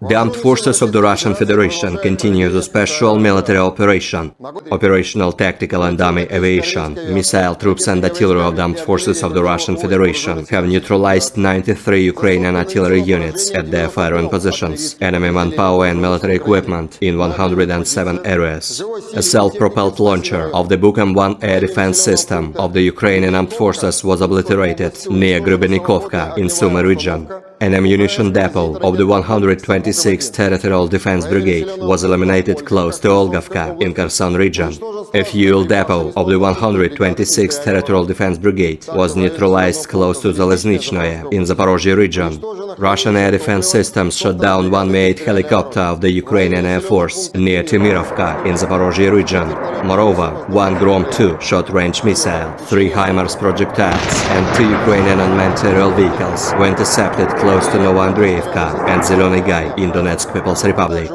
The armed forces of the Russian Federation continue the special military operation, operational, tactical and army aviation, missile troops and artillery of the armed forces of the Russian Federation have neutralized 93 Ukrainian artillery units at their firing positions, enemy manpower and military equipment in 107 areas. A self-propelled launcher of the Bukem-1 air defense system of the Ukrainian armed forces was obliterated near Grubenikovka in Sumy region. An ammunition depot of the 126th Territorial Defense Brigade was eliminated close to Olgovka in Kherson region. A fuel depot of the 126th Territorial Defense Brigade was neutralized close to Zaleznichnoye in Zaporozhye region. Russian air defense systems shot down one Mi-8 helicopter of the Ukrainian Air Force near Timurovka in Zaporozhye region. Moreover, one Grom-2 short-range missile, 3 HIMARS projectiles and 2 Ukrainian unmanned aerial vehicles were intercepted close to Novoandreevka and Zeleny Gai in Donetsk People's Republic.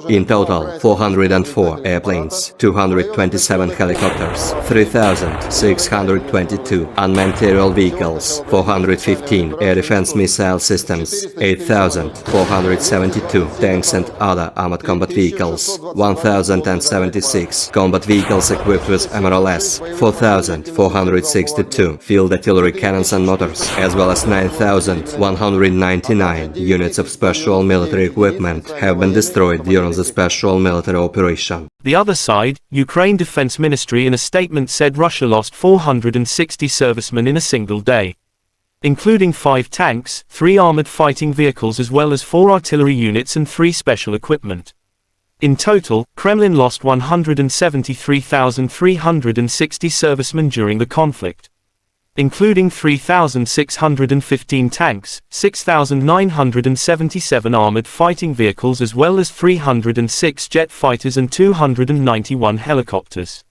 In total, 404 airplanes, 227 helicopters, 3,622 unmanned aerial vehicles, 415 air defense missile systems, 8,472 tanks and other armored combat vehicles, 1,076 combat vehicles equipped with MRLS, 4,462 field artillery cannons and mortars, as well as 9,199 units of special military equipment have been destroyed during the special military operation. The other side, Ukraine Defense Ministry in a statement said Russia lost 460 servicemen in a single day, including 5 tanks, 3 armored fighting vehicles as well as 4 artillery units and 3 special equipment. In total, Kremlin lost 173,360 servicemen during the conflict, including 3,615 tanks, 6,977 armored fighting vehicles as well as 306 jet fighters and 291 helicopters.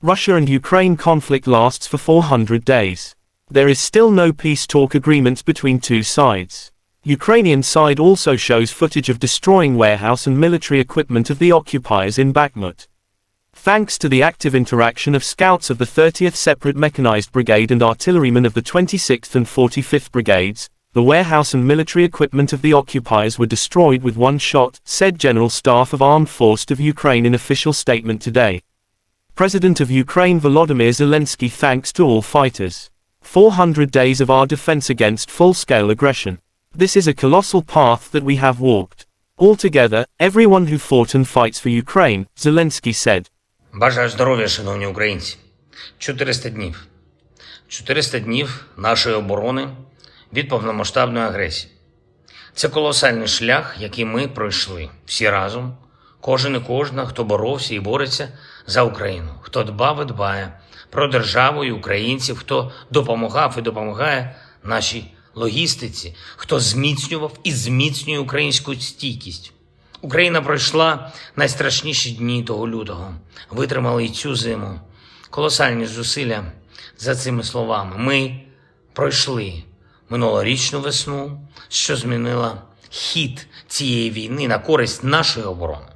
Russia and Ukraine conflict lasts for 400 days. There is still no peace talk agreements between two sides. Ukrainian side also shows footage of destroying warehouse and military equipment of the occupiers in Bakhmut. Thanks to the active interaction of scouts of the 30th Separate Mechanized Brigade and artillerymen of the 26th and 45th Brigades, the warehouse and military equipment of the occupiers were destroyed with one shot, said General Staff of Armed Forces of Ukraine in official statement today. President of Ukraine Volodymyr Zelensky thanks to all fighters. 400 days of our defense against full-scale aggression. This is a colossal path that we have walked. Altogether, everyone who fought and fights for Ukraine, Zelensky said. Бажаю здоров'я, шановні українці. 400 днів. 400 днів нашої оборони від повномасштабної агресії. Це колосальний шлях, який ми пройшли всі разом. Кожен і кожна, хто боровся і бореться за Україну, хто дбав і дбає про державу і українців, хто допомагав і допомагає нашій логістиці, хто зміцнював і зміцнює українську стійкість. Україна пройшла найстрашніші дні того лютого, витримали і цю зиму. Колосальні зусилля за цими словами. Ми пройшли минулорічну весну, що змінила хід цієї війни на користь нашої оборони.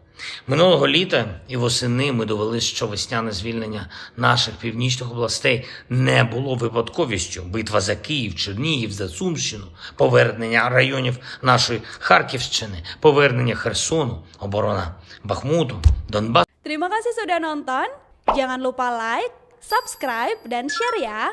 Минулого літа і восени ми довели, що весняне звільнення наших північних областей не було випадковістю. Битва за Київ, Чернігів, за Сумщину, повернення районів нашої Харківщини, повернення Херсону, оборона Бахмуту, Донбасу. Terima kasih sudah nonton. Jangan lupa like, subscribe, dan share ya.